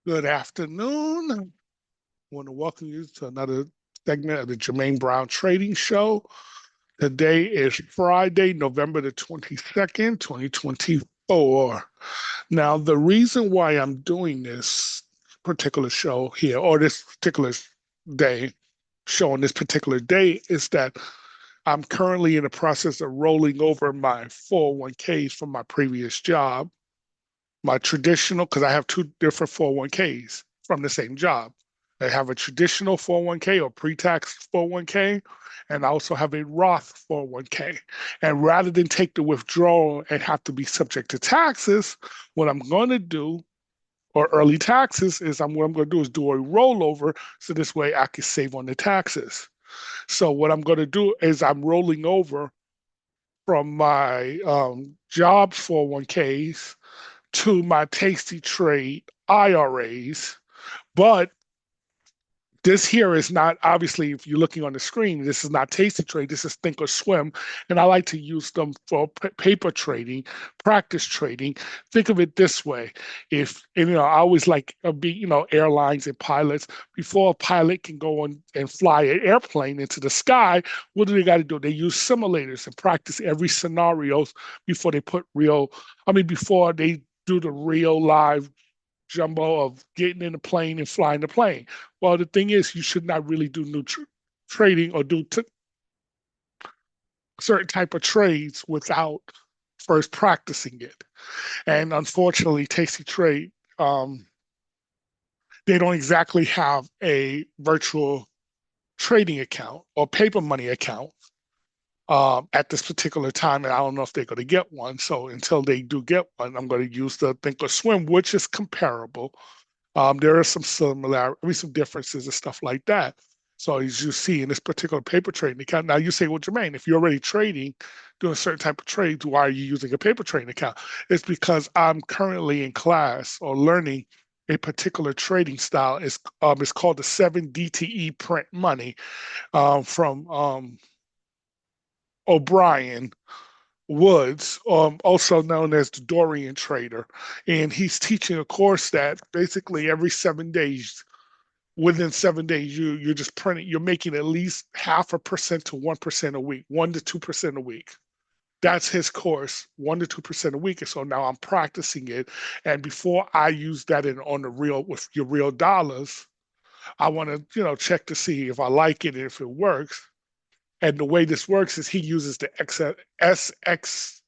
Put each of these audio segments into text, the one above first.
Good afternoon. I want to welcome you to another segment of the Jermaine Brown Trading Show. Today is Friday, November the 22nd, 2024. Now, the reason why I'm doing this particular show here, or this particular day, show on this particular day, is that I'm currently in the process of rolling over my 401ks from my previous job, my traditional, because I have two different 401ks from the same job. I have a traditional 401k or pre-tax 401k, and I also have a Roth 401k. And rather than take the withdrawal and have to be subject to taxes, what I'm going to do, or early taxes, is what I'm going to do is do a rollover so this way I can save on the taxes. So what I'm going to do is I'm rolling over from my job 401ks to my Tasty Trade IRAs. But this here is not, obviously, if you're looking on the screen, this is not Tasty Trade, this is Think or Swim. And I like to use them for paper trading, practice trading. Think of it this way. I always like, airlines and pilots, before a pilot can go on and fly an airplane into the sky, what do they got to do? They use simulators and practice every scenarios before they before they do the real live jumbo of getting in the plane and flying the plane. Well, the thing is, you should not really do new trading or do certain type of trades without first practicing it. And unfortunately, Tasty Trade, they don't exactly have a virtual trading account or paper money account at this particular time, and I don't know if they're going to get one. So until they do get one, I'm going to use the Think or Swim, which is comparable. There are some similarities, some differences and stuff like that. So as you see in this particular paper trading account, now you say, well, Jermaine, if you're already trading, doing a certain type of trades, why are you using a paper trading account? It's because I'm currently in class or learning a particular trading style. It's called the 7 DTE print money from O'Brien Woods, also known as the Dorian Trader. And he's teaching a course that basically every 7 days, within 7 days, you're just printing, you're making at least 0.5% to 1% a week, 1 to 2% a week. That's his course, 1 to 2% a week. And so now I'm practicing it. And before I use that on the real with your real dollars, I want to, check to see if I like it and if it works. And the way this works is he uses the SPX.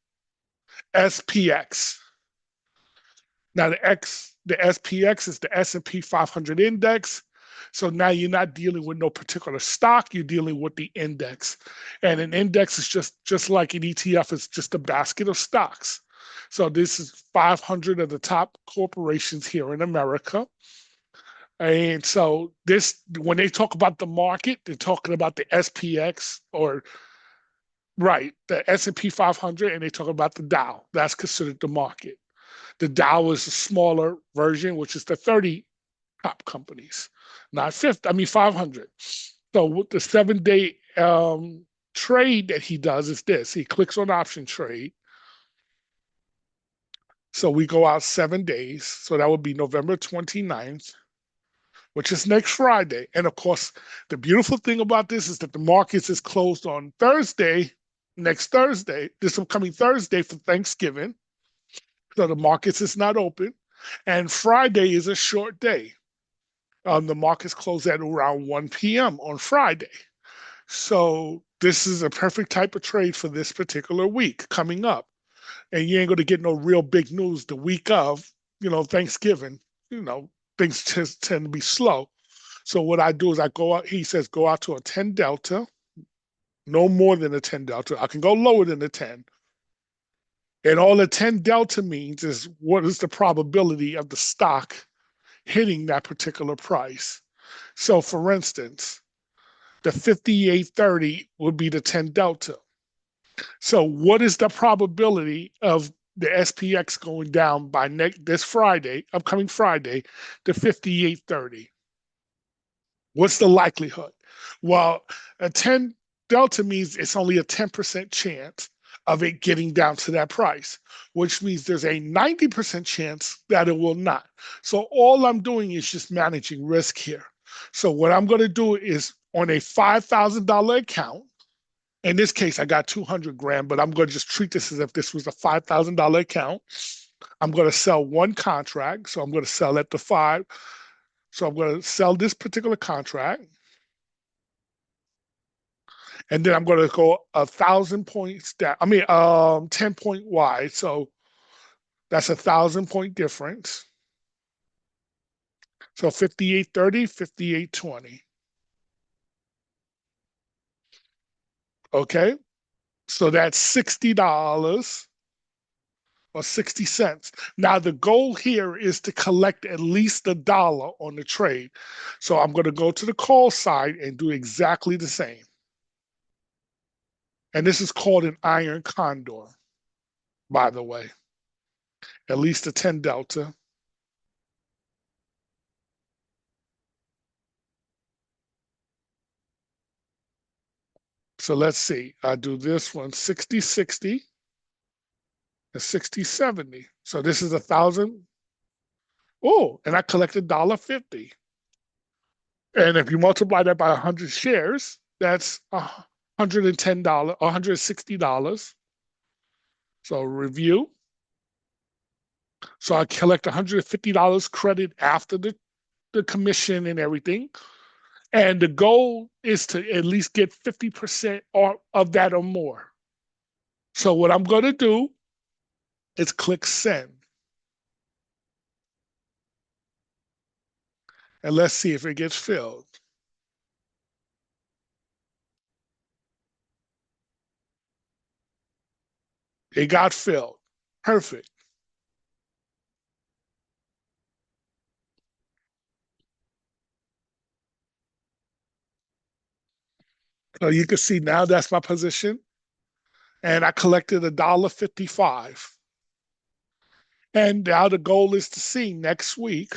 Now the SPX is the S&P 500 index. So now you're not dealing with no particular stock, you're dealing with the index. And an index is just like an ETF, it's just a basket of stocks. So this is 500 of the top corporations here in America. And so when they talk about the market, they're talking about the SPX the S&P 500, and they talk about the Dow. That's considered the market. The Dow is a smaller version, which is the 30 top companies, not 500. So with the 7-day trade that he does is this. He clicks on option trade. So we go out 7 days. So that would be November 29th. Which is next Friday. And of course, the beautiful thing about this is that the markets is closed on next Thursday, this upcoming Thursday for Thanksgiving. So the markets is not open. And Friday is a short day. The markets close at around 1 p.m. on Friday. So this is a perfect type of trade for this particular week coming up. And you ain't going to get no real big news the week of, Thanksgiving, things just tend to be slow. So what I do is he says, go out to a 10 delta, no more than a 10 delta. I can go lower than a 10. And all the 10 delta means is what is the probability of the stock hitting that particular price. So for instance, the 5830 would be the 10 delta. So what is the probability of the SPX going down by upcoming Friday, to 5830? What's the likelihood? Well, a 10 delta means it's only a 10% chance of it getting down to that price, which means there's a 90% chance that it will not. So all I'm doing is just managing risk here. So what I'm going to do is on a $5,000 account. In this case, I got 200 grand, but I'm going to just treat this as if this was a $5,000 account. I'm going to sell one contract. So I'm going to sell at the five. So I'm going to sell this particular contract. And then I'm going to go 1,000 points down. 10 point wide. So that's 1,000 point difference. So 58.30, 58.20. Okay. So that's $60 or 60 cents. Now, the goal here is to collect at least $1 on the trade. So I'm going to go to the call side and do exactly the same. And this is called an iron condor, by the way, at least a 10 delta. So let's see. I do this one 60-60 and 60-70. So this is 1,000. Oh, and I collected $1.50. And if you multiply that by 100 shares, that's $110, $160. So review. So I collect $150 credit after the commission and everything. And the goal is to at least get 50% of that or more. So what I'm going to do is click send. And let's see if it gets filled. It got filled. Perfect. So you can see now that's my position. And I collected $1.55. And now the goal is to see next week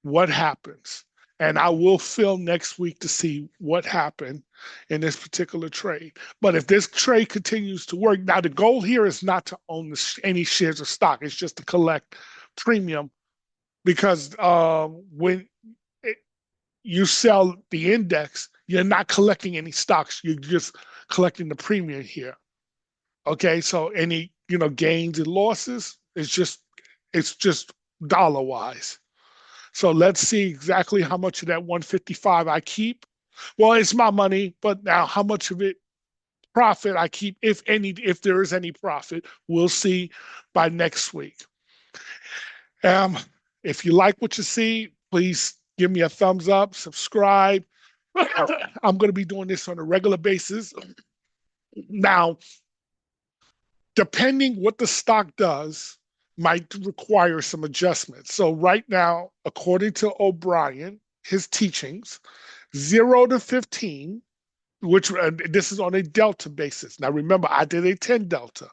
what happens. And I will film next week to see what happened in this particular trade. But if this trade continues to work, now the goal here is not to own any shares of stock. It's just to collect premium because when you sell the index, you're not collecting any stocks. You're just collecting the premium here. Okay, so any gains and losses, it's just dollar wise. So let's see exactly how much of that 155 I keep. Well, it's my money, but now how much of it profit I keep, if any, if there is any profit, we'll see by next week. Um, if you like what you see, please give me a thumbs up, subscribe. I'm going to be doing this on a regular basis. Now, depending what the stock does, might require some adjustments. So right now, according to O'Brien, his teachings, 0 to 15, which this is on a delta basis. Now remember, I did a 10 delta.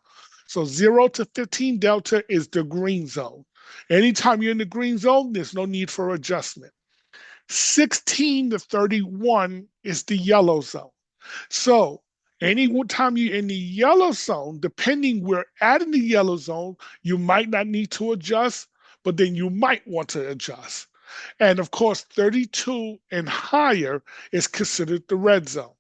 So 0 to 15 delta is the green zone. Anytime you're in the green zone, there's no need for adjustment. 16 to 31 is the yellow zone. So any time you're in the yellow zone, depending where at in the yellow zone, you might not need to adjust, but then you might want to adjust. And of course, 32 and higher is considered the red zone.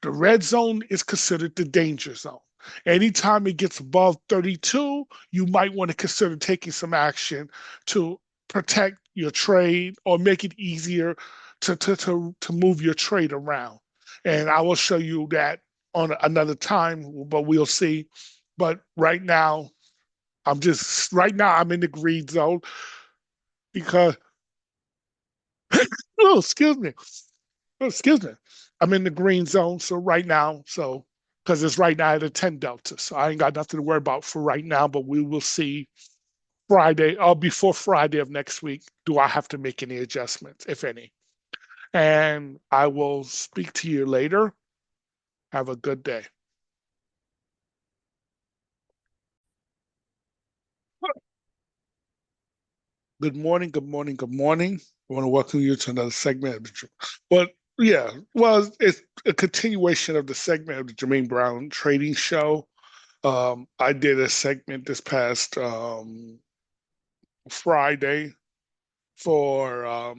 The red zone is considered the danger zone. Anytime it gets above 32, you might want to consider taking some action to protect your trade or make it easier to move your trade around. And I will show you that on another time, but we'll see. But right now, I'm in the green zone because, oh, excuse me. Oh, excuse me. I'm in the green zone. So right now, because it's right now at a 10 delta. So I ain't got nothing to worry about for right now, but we will see Friday or before Friday of next week. Do I have to make any adjustments, if any? And I will speak to you later. Have a good day. Good morning, good morning, good morning. I want to welcome you to another segment of the, but yeah, well, it's a continuation of the segment of the Jermaine Brown Trading Show. I did a segment this past Friday for a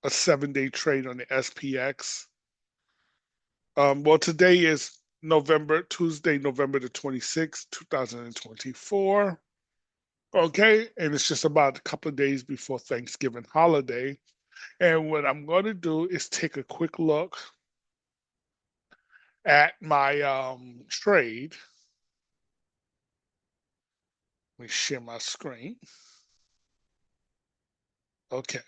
7-day trade on the SPX. Well, today is Tuesday, November the 26th, 2024. Okay, and it's just about a couple of days before Thanksgiving holiday. And what I'm going to do is take a quick look at my trade. Let me share my screen. Okay,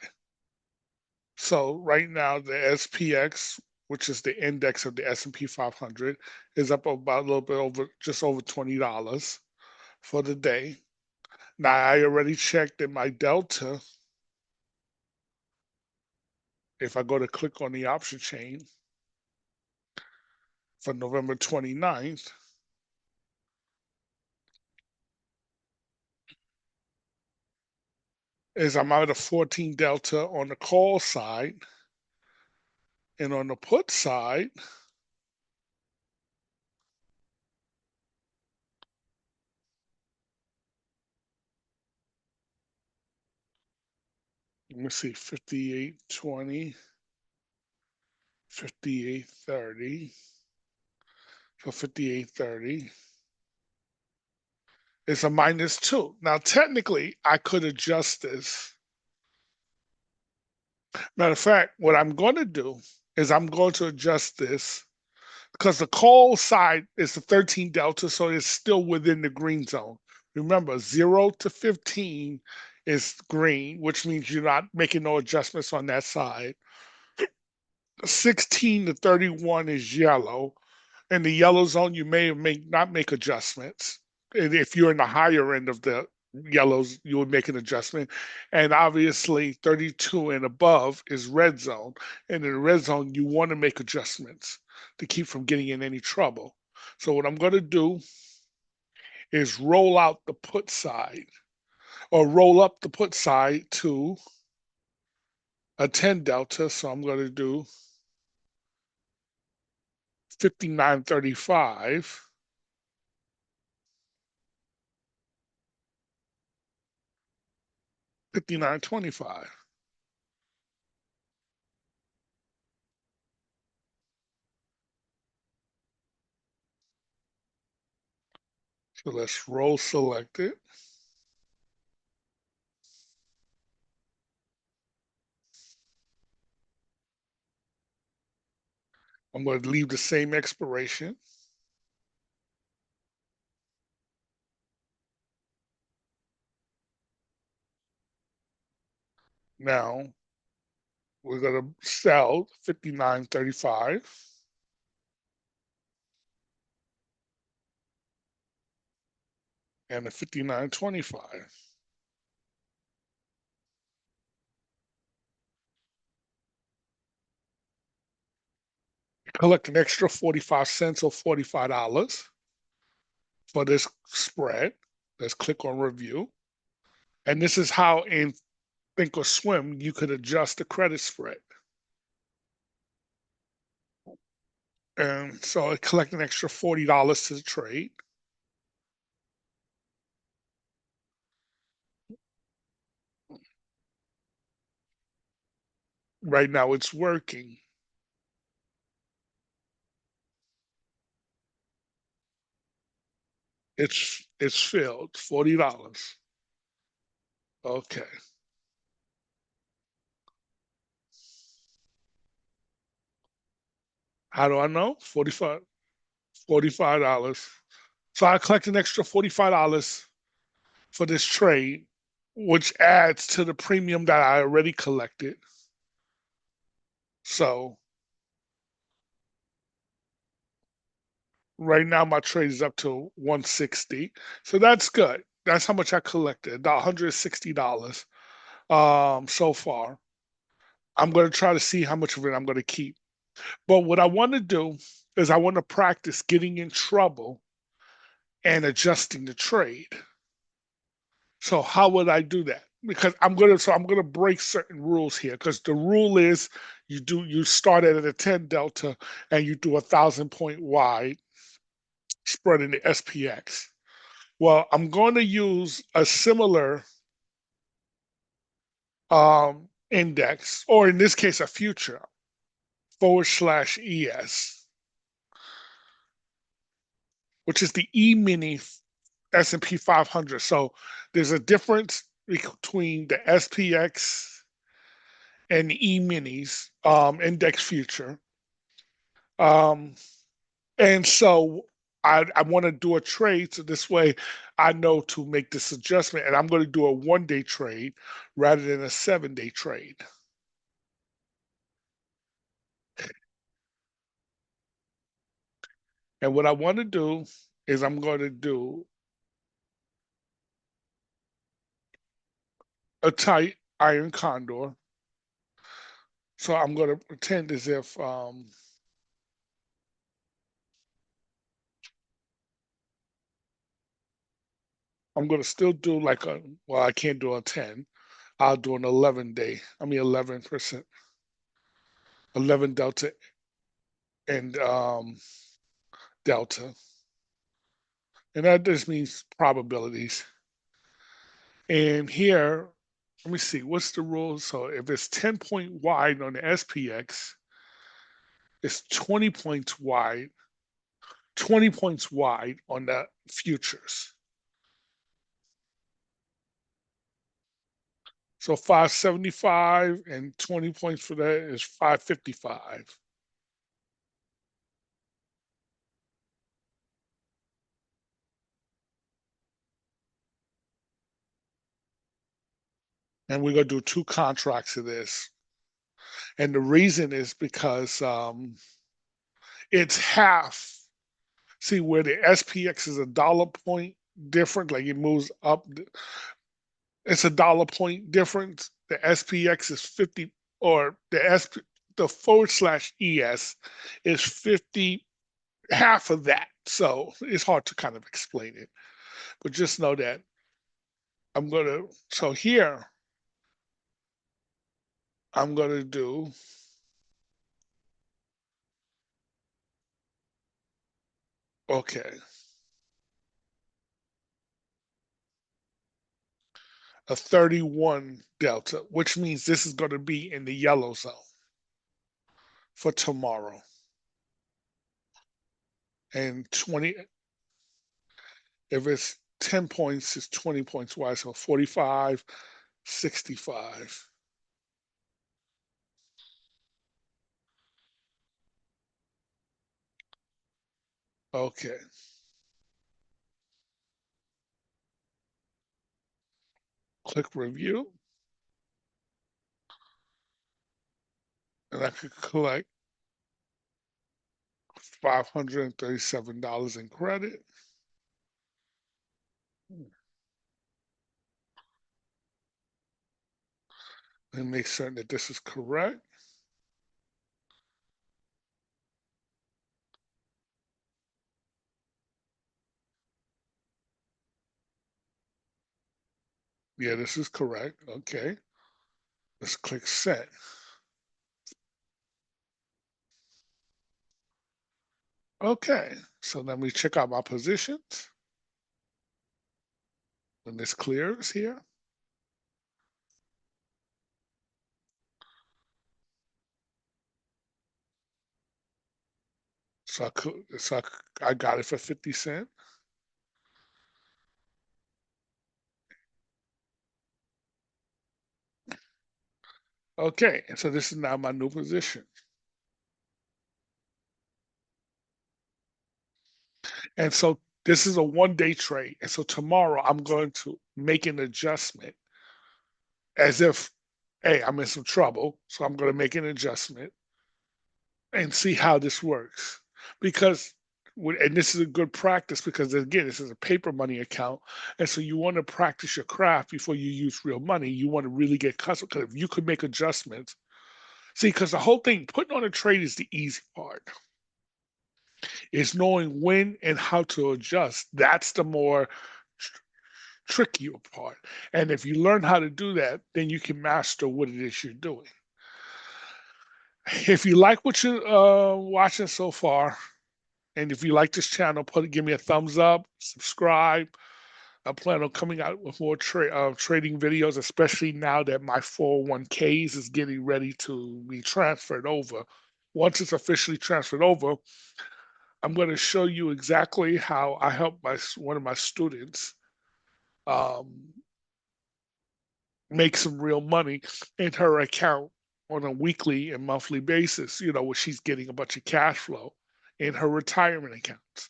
so right now the SPX, which is the index of the S&P 500, is up about a little bit over, just over $20 for the day. Now I already checked in my delta. If I go to click on the option chain for November 29th, is I'm out of 14 delta on the call side, and on the put side, let me see, 58.20, 58.30. So 58.30 is a -2. Now, technically, I could adjust this. Matter of fact, what I'm going to do is I'm going to adjust this because the call side is the 13 delta, so it's still within the green zone. Remember, 0 to 15 is green, which means you're not making no adjustments on that side. 16 to 31 is yellow. In the yellow zone, you may or may not make adjustments. And if you're in the higher end of the yellows, you would make an adjustment. And obviously, 32 and above is red zone. And in the red zone, you want to make adjustments to keep from getting in any trouble. So what I'm going to do is roll out the put side or roll up the put side to a 10 delta. So I'm going to do 59.35. 59.25. So let's roll select it. I'm going to leave the same expiration. Now we're going to sell 59.35 and a 59.25. Collect an extra 45 cents or $45 for this spread. Let's click on review. And this is how in Think or Swim you could adjust the credit spread. And so I collect an extra $40 to the trade. Right now it's working. It's filled, $40. Okay. How do I know? $45. So I collect an extra $45 for this trade, which adds to the premium that I already collected. So right now my trade is up to 160. So that's good. That's how much I collected, about $160 so far. I'm going to try to see how much of it I'm going to keep. But what I want to do is I want to practice getting in trouble and adjusting the trade. So how would I do that? Because I'm gonna break certain rules here. Because the rule is you start at a 10 delta and you do 1,000 point wide. spread in the SPX. Well, I'm going to use a similar index, or in this case, a future /ES, which is the E-mini S&P 500. So there's a difference between the SPX and the E-minis index future. Um, and so I want to do a trade so this way I know to make this adjustment, and I'm going to do a 1 day trade rather than a 7 day trade. And what I want to do is I'm going to do a tight iron condor. So I'm going to pretend as if I'm going to still do like well, I can't do a 10. I'll do an 11 day. I mean, 11%, 11 delta and delta. And that just means probabilities. And here, let me see, what's the rule? So if it's 10-point wide on the SPX, it's 20 points wide, 20 points wide on the futures. So 575 and 20 points for that is 555. And we're going to do 2 contracts of this. And the reason is because it's half. See, where the SPX is a dollar point different, like it moves up, it's a dollar point difference. The SPX is 50, or the /ES is 50, half of that. So it's hard to kind of explain it. But just know that so here, I'm going to do, okay, a 31 delta, which means this is going to be in the yellow zone for tomorrow. And 20, if it's 10 points, it's 20 points wide. So 45, 65. Okay. Click review. And I could collect $537 in credit. And make certain that this is correct. Yeah, this is correct. Okay. Let's click set. Okay. So let me check out my positions. When this clears here. So I got it for 50 cents. Okay, and so this is now my new position. And so this is a 1 day trade. And so tomorrow I'm going to make an adjustment as if, hey, I'm in some trouble. So I'm going to make an adjustment and see how this works. Because, and this is a good practice because, again, this is a paper money account. And so you want to practice your craft before you use real money. You want to really get custom, because if you could make adjustments, see, because the whole thing, putting on a trade is the easy part. It's knowing when and how to adjust. That's the more trickier part. And if you learn how to do that, then you can master what it is you're doing. If you like what you're watching so far, And if you like this channel, give me a thumbs up, subscribe. I plan on coming out with more trading videos, especially now that my 401ks is getting ready to be transferred over. Once it's officially transferred over, I'm going to show you exactly how I help one of my students um, make some real money in her account on a weekly and monthly basis, where she's getting a bunch of cash flow in her retirement accounts.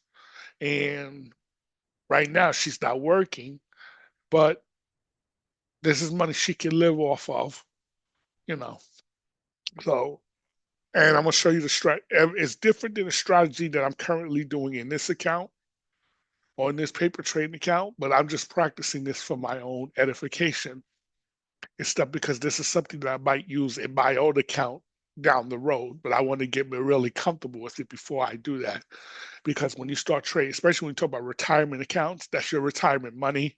And right now she's not working, but this is money she can live off of, you know. So, and I'm gonna show you the strat. It's different than the strategy that I'm currently doing in this account or in this paper trading account, but I'm just practicing this for my own edification and stuff because this is something that I might use in my own account down the road. But I want to get me really comfortable with it before I do that. Because when you start trading, especially when you talk about retirement accounts, that's your retirement money.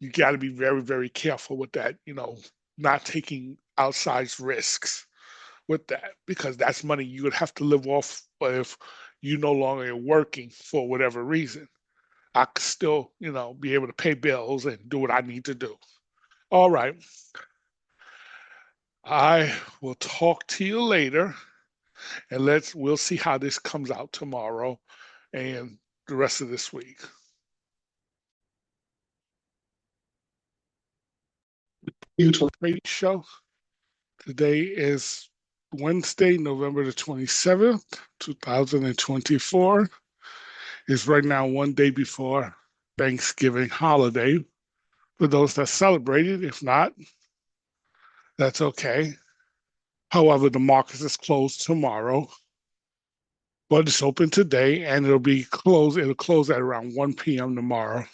You got to be very, very careful with that, not taking outsized risks with that because that's money you would have to live off if you no longer are working for whatever reason. I could still, be able to pay bills and do what I need to do. All right. I will talk to you later and we'll see how this comes out tomorrow and the rest of this week. YouTube radio show. Today is Wednesday, November the 27th, 2024. It's right now one day before Thanksgiving holiday. For those that celebrate it, if not, that's okay. However, the market is closed tomorrow, but it's open today and it'll close at around 1 p.m. tomorrow.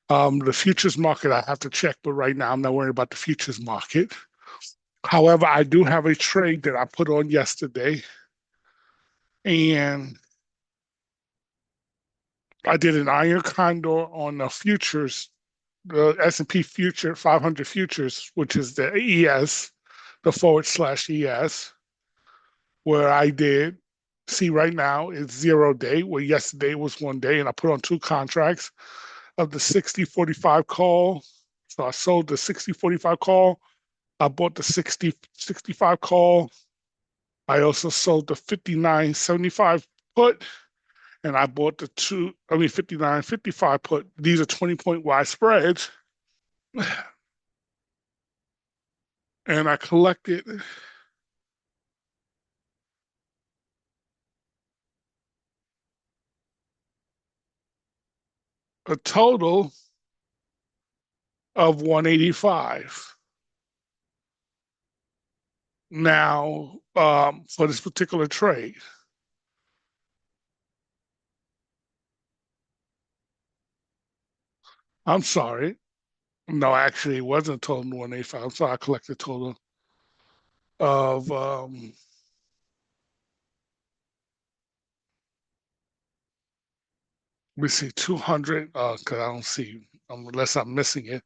The futures market, I have to check, but right now I'm not worried about the futures market. However, I do have a trade that I put on yesterday, and I did an iron condor on the futures, the S&P future 500 futures, which is the ES, the /ES, where I did see right now it's 0 day, where yesterday was 1 day, and I put on 2 contracts of the 60-45 call. So I sold the 60-45 call. I bought the 60-65 call. I also sold the 59-75 put, and I bought the 59-55 put. These are 20-point wide spreads. And I collected a total of 185. Now, for this particular trade, I'm sorry. No, actually, it wasn't a total of 185. I'm sorry, I collected a total of let me see, 200, because I don't see, unless I'm missing it.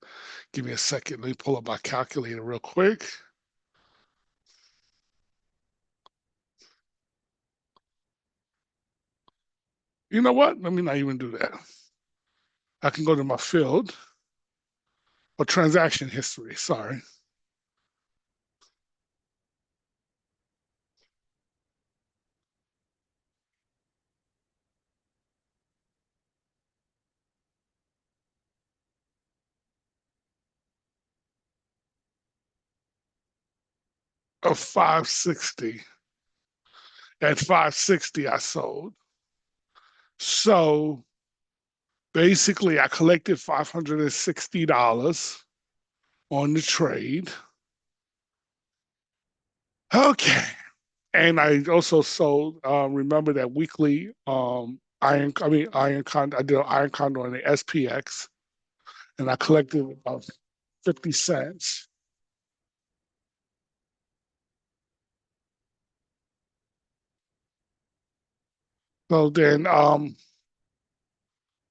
Give me a second. Let me pull up my calculator real quick. You know what? Let me not even do that. I can go to my field or transaction history. Sorry. Of 560. At 560, I sold. So basically, I collected $560 on the trade. Okay. And I also sold, remember that weekly iron condor, I did an iron condor on the SPX, and I collected about 50 cents. So then,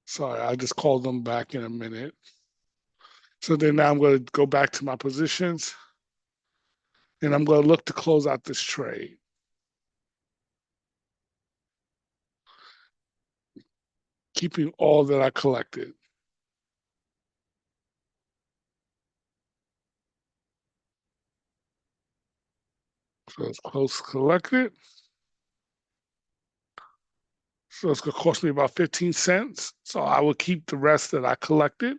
sorry, I just called them back in a minute. So then now I'm going to go back to my positions, and I'm going to look to close out this trade. keeping all that I collected. So it's close collected. So it's going to cost me about 15 cents. So I will keep the rest that I collected.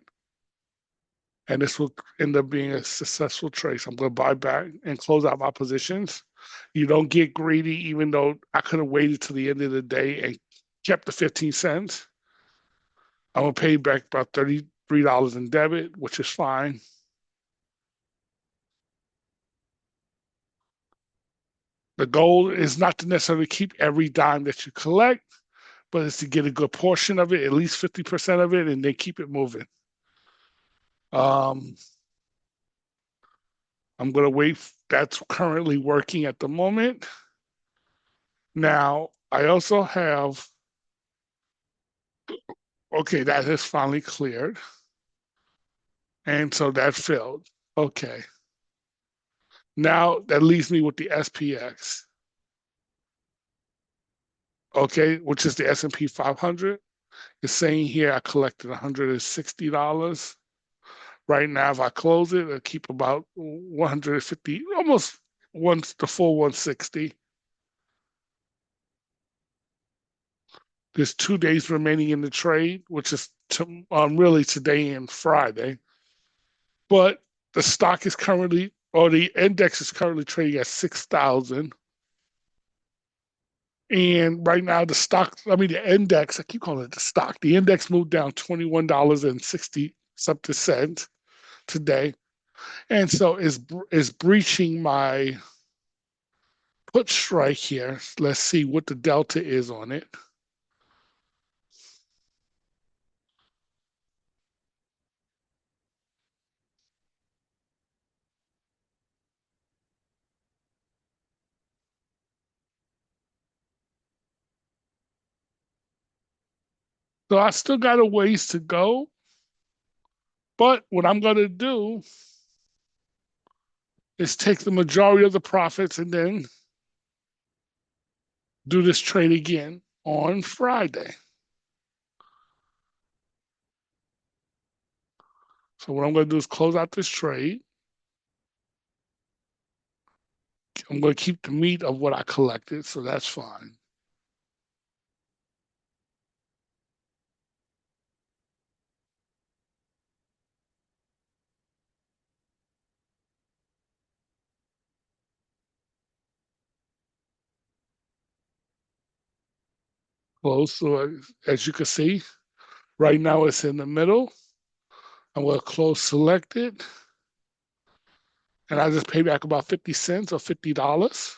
And this will end up being a successful trade. So I'm going to buy back and close out my positions. You don't get greedy, even though I could have waited till the end of the day and kept the 15 cents. I'm going to pay back about $33 in debit, which is fine. The goal is not to necessarily keep every dime that you collect, but it's to get a good portion of it, at least 50% of it, and then keep it moving. Um, I'm going to wait. That's currently working at the moment. Now, I also have, okay, that has finally cleared. And so that filled. Okay. Now that leaves me with the SPX. Okay, which is the S&P 500. It's saying here I collected $160. Right now, if I close it, I'll keep about 150, almost the full 160. There's 2 days remaining in the trade, which is really today and Friday. But the stock is currently, or the index is currently trading at 6,000. And right now, the index, I keep calling it the stock. The index moved down $21.60 something cents today. And so is breaching my put strike here. Let's see what the delta is on it. So I still got a ways to go. But what I'm going to do is take the majority of the profits and then do this trade again on Friday. So what I'm going to do is close out this trade. I'm going to keep the meat of what I collected, so that's fine. Close. So as you can see, right now it's in the middle. I'm going to close select it. And I just pay back about 50 cents or $50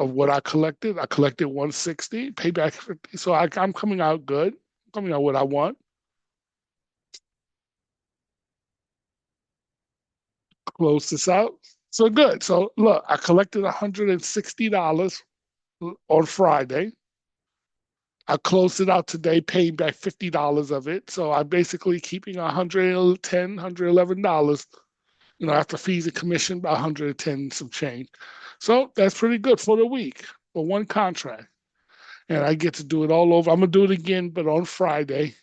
of what I collected. I collected 160, pay back 50. So I'm coming out good, coming out what I want. Close this out. So good. So look, I collected $160 on Friday. I closed it out today, paying back $50 of it. So I'm basically keeping $110, $111, after fees and commission, about 110 some change. So that's pretty good for the week for one contract. And I get to do it all over. I'm gonna do it again, but on Friday,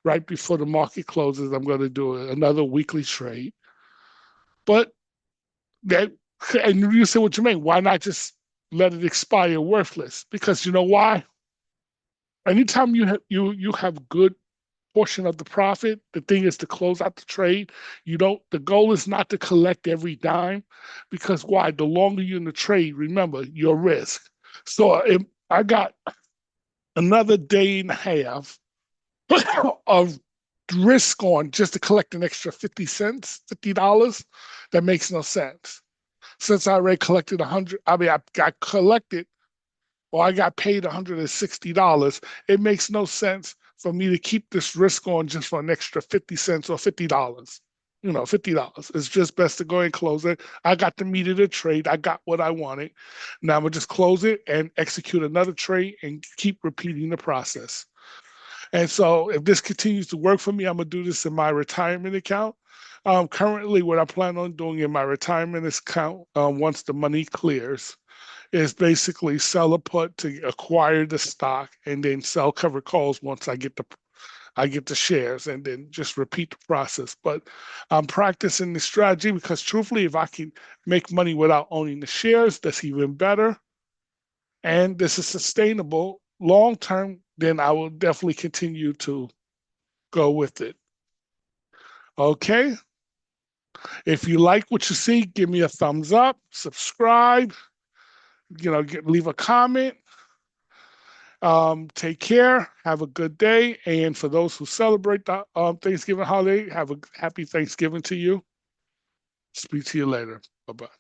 right before the market closes, I'm gonna do another weekly trade. But that, and you say what you mean? Why not just let it expire worthless? Because you know why? Anytime you have good portion of the profit, the thing is to close out the trade. The goal is not to collect every dime, because why? The longer you're in the trade, remember your risk. So if I got another day and a half of risk on just to collect an extra 50 cents, $50, that makes no sense. Since I already collected 100, I got collected, or I got paid $160, it makes no sense for me to keep this risk on just for an extra 50 cents or $50. $50. It's just best to go ahead and close it. I got the meat of the trade. I got what I wanted. Now I'm gonna just close it and execute another trade and keep repeating the process. And so if this continues to work for me, I'm gonna do this in my retirement account. Currently, what I plan on doing in my retirement account, once the money clears, is basically sell a put to acquire the stock and then sell covered calls once I get the shares, and then just repeat the process. But I'm practicing the strategy because truthfully, if I can make money without owning the shares, that's even better. And this is sustainable long term, then I will definitely continue to go with it. Okay. If you like what you see, give me a thumbs up, subscribe, leave a comment. Take care. Have a good day. And for those who celebrate the Thanksgiving holiday, have a happy Thanksgiving to you. Speak to you later. Bye bye.